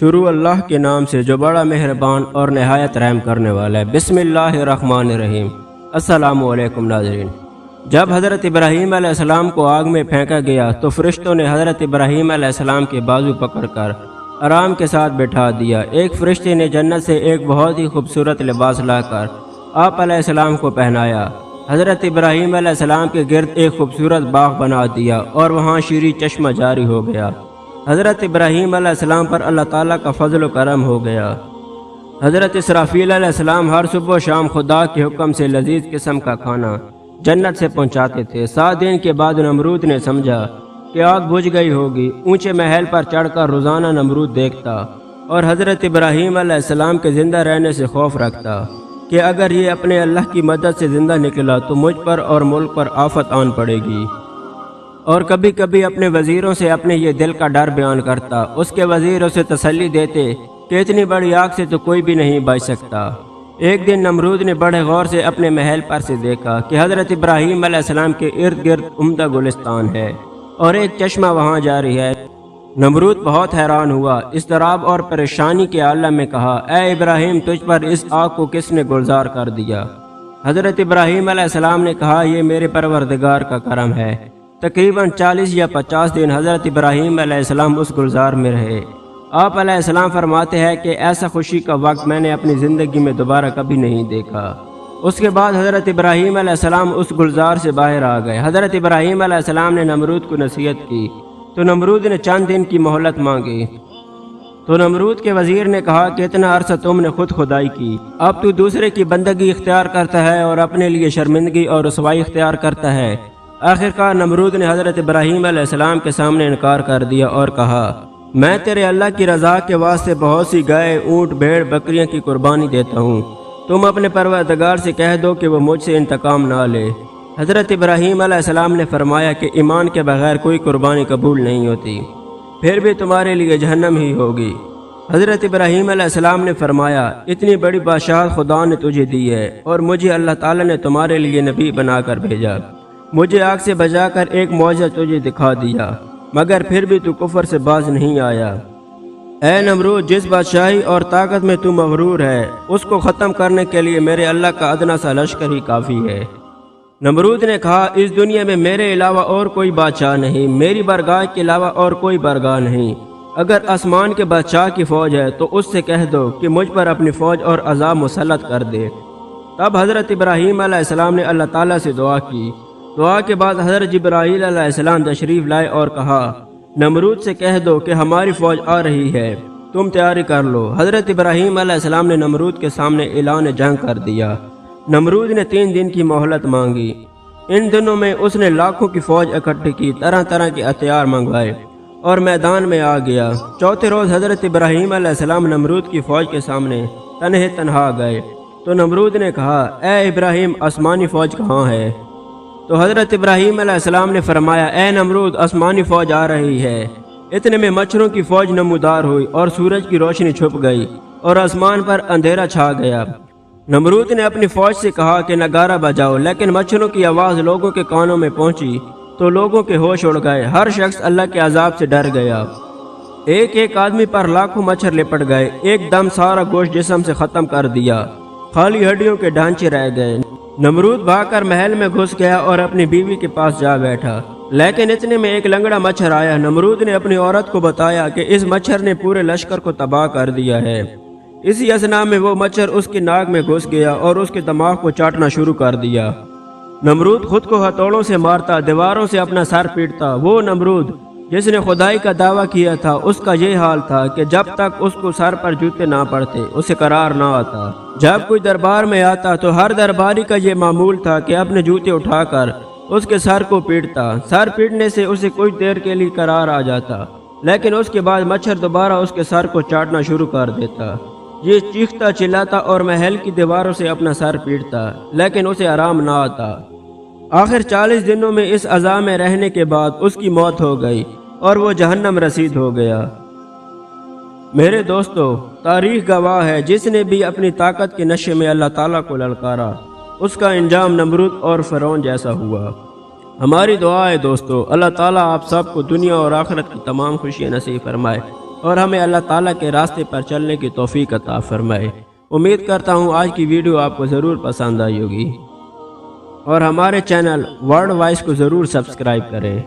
شروع اللہ کے نام سے جو بڑا مہربان اور نہایت رحم کرنے والا ہے۔ بسم اللہ الرحمن الرحیم۔ السلام علیکم ناظرین۔ جب حضرت ابراہیم علیہ السلام کو آگ میں پھینکا گیا تو فرشتوں نے حضرت ابراہیم علیہ السلام کے بازو پکڑ کر آرام کے ساتھ بٹھا دیا۔ ایک فرشتے نے جنت سے ایک بہت ہی خوبصورت لباس لا کر آپ علیہ السلام کو پہنایا۔ حضرت ابراہیم علیہ السلام کے گرد ایک خوبصورت باغ بنا دیا اور وہاں شیریں چشمہ جاری ہو گیا۔ حضرت ابراہیم علیہ السلام پر اللہ تعالیٰ کا فضل و کرم ہو گیا۔ حضرت اسرافیل علیہ السلام ہر صبح و شام خدا کے حکم سے لذیذ قسم کا کھانا جنت سے پہنچاتے تھے۔ 7 دن کے بعد نمرود نے سمجھا کہ آگ بجھ گئی ہوگی۔ اونچے محل پر چڑھ کر روزانہ نمرود دیکھتا اور حضرت ابراہیم علیہ السلام کے زندہ رہنے سے خوف رکھتا کہ اگر یہ اپنے اللہ کی مدد سے زندہ نکلا تو مجھ پر اور ملک پر آفت آن پڑے گی، اور کبھی کبھی اپنے وزیروں سے اپنے یہ دل کا ڈر بیان کرتا۔ اس کے وزیر اسے تسلی دیتے کہ اتنی بڑی آگ سے تو کوئی بھی نہیں بچ سکتا۔ ایک دن نمرود نے بڑے غور سے اپنے محل پر سے دیکھا کہ حضرت ابراہیم علیہ السلام کے ارد گرد عمدہ گلستان ہے اور ایک چشمہ وہاں جاری ہے۔ نمرود بہت حیران ہوا، اضطراب اور پریشانی کے عالم میں کہا، اے ابراہیم، تجھ پر اس آگ کو کس نے گلزار کر دیا؟ حضرت ابراہیم علیہ السلام نے کہا، یہ میرے پروردگار کا کرم ہے۔ تقریباً 40 یا 50 دن حضرت ابراہیم علیہ السلام اس گلزار میں رہے۔ آپ علیہ السلام فرماتے ہیں کہ ایسا خوشی کا وقت میں نے اپنی زندگی میں دوبارہ کبھی نہیں دیکھا۔ اس کے بعد حضرت ابراہیم علیہ السلام اس گلزار سے باہر آ گئے۔ حضرت ابراہیم علیہ السلام نے نمرود کو نصیحت کی تو نمرود نے چند دن کی مہلت مانگی۔ تو نمرود کے وزیر نے کہا کہ اتنا عرصہ تم نے خود خدائی کی، اب تو دوسرے کی بندگی اختیار کرتا ہے اور اپنے لیے شرمندگی اور رسوائی اختیار کرتا ہے۔ آخرکار نمرود نے حضرت ابراہیم علیہ السلام کے سامنے انکار کر دیا اور کہا، میں تیرے اللہ کی رضا کے واسطے بہت سی گائے، اونٹ، بھیڑ، بکریاں کی قربانی دیتا ہوں۔ تم اپنے پروردگار سے کہہ دو کہ وہ مجھ سے انتقام نہ لے۔ حضرت ابراہیم علیہ السلام نے فرمایا کہ ایمان کے بغیر کوئی قربانی قبول نہیں ہوتی، پھر بھی تمہارے لیے جہنم ہی ہوگی۔ حضرت ابراہیم علیہ السلام نے فرمایا، اتنی بڑی بادشاہت خدا نے تجھے دی ہے اور مجھے اللہ تعالیٰ نے تمہارے لیے نبی بنا کر بھیجا۔ مجھے آگ سے بچا کر ایک معجزہ تجھے دکھا دیا، مگر پھر بھی تو کفر سے باز نہیں آیا۔ اے نمرود، جس بادشاہی اور طاقت میں تو مغرور ہے، اس کو ختم کرنے کے لیے میرے اللہ کا ادنا سا لشکر ہی کافی ہے۔ نمرود نے کہا، اس دنیا میں میرے علاوہ اور کوئی بادشاہ نہیں، میری بارگاہ کے علاوہ اور کوئی بارگاہ نہیں۔ اگر آسمان کے بادشاہ کی فوج ہے تو اس سے کہہ دو کہ مجھ پر اپنی فوج اور عذاب مسلط کر دے۔ تب حضرت ابراہیم علیہ السلام نے اللہ تعالیٰ سے دعا کی۔ دعا کے بعد حضرت جبرائیل علیہ السلام تشریف لائے اور کہا، نمرود سے کہہ دو کہ ہماری فوج آ رہی ہے، تم تیاری کر لو۔ حضرت ابراہیم علیہ السلام نے نمرود کے سامنے اعلان جنگ کر دیا۔ نمرود نے 3 دن کی مہلت مانگی۔ ان دنوں میں اس نے لاکھوں کی فوج اکٹھی کی، طرح طرح کے ہتھیار منگوائے اور میدان میں آ گیا۔ چوتھے روز حضرت ابراہیم علیہ السلام نمرود کی فوج کے سامنے تنہا گئے تو نمرود نے کہا، اے ابراہیم، آسمانی فوج کہاں ہے؟ تو حضرت ابراہیم علیہ السلام نے فرمایا، اے نمرود، آسمانی فوج آ رہی ہے۔ اتنے میں مچھروں کی فوج نمودار ہوئی اور سورج کی روشنی چھپ گئی اور آسمان پر اندھیرا چھا گیا۔ نمرود نے اپنی فوج سے کہا کہ نگارہ بجاؤ، لیکن مچھروں کی آواز لوگوں کے کانوں میں پہنچی تو لوگوں کے ہوش اڑ گئے، ہر شخص اللہ کے عذاب سے ڈر گیا۔ ایک ایک آدمی پر لاکھوں مچھر لپٹ گئے، ایک دم سارا گوشت جسم سے ختم کر دیا، خالی ہڈیوں کے ڈھانچے رہ گئے۔ نمرود بھاگ کر محل میں گھس گیا اور اپنی بیوی کے پاس جا بیٹھا، لیکن اتنے میں ایک لنگڑا مچھر آیا۔ نمرود نے اپنی عورت کو بتایا کہ اس مچھر نے پورے لشکر کو تباہ کر دیا ہے۔ اسی اثنا میں وہ مچھر اس کی ناک میں گھس گیا اور اس کے دماغ کو چاٹنا شروع کر دیا۔ نمرود خود کو ہتھوڑوں سے مارتا، دیواروں سے اپنا سر پیٹتا۔ وہ نمرود جس نے خدائی کا دعویٰ کیا تھا، اس کا یہ حال تھا کہ جب تک اس کو سر پر جوتے نہ پڑتے اسے قرار نہ آتا۔ جب کوئی دربار میں آتا تو ہر درباری کا یہ معمول تھا کہ اپنے جوتے اٹھا کر اس کے سر کو پیٹتا۔ سر پیٹنے سے اسے کچھ دیر کے لیے قرار آ جاتا، لیکن اس کے بعد مچھر دوبارہ اس کے سر کو چاٹنا شروع کر دیتا۔ یہ چیختا چلاتا اور محل کی دیواروں سے اپنا سر پیٹتا، لیکن اسے آرام نہ آتا۔ آخر 40 دنوں میں اس عذاب میں رہنے کے بعد اس کی موت ہو گئی اور وہ جہنم رسید ہو گیا۔ میرے دوستو، تاریخ گواہ ہے، جس نے بھی اپنی طاقت کے نشے میں اللہ تعالیٰ کو للکارا، اس کا انجام نمرود اور فرعون جیسا ہوا۔ ہماری دعا ہے دوستو، اللہ تعالیٰ آپ سب کو دنیا اور آخرت کی تمام خوشیاں نصیب فرمائے۔ اور ہمیں اللہ تعالیٰ کے راستے پر چلنے کی توفیق عطا فرمائے۔ امید کرتا ہوں آج کی ویڈیو آپ کو ضرور پسند آئی ہوگی، اور ہمارے چینل ورلڈ وائس کو ضرور سبسکرائب کریں۔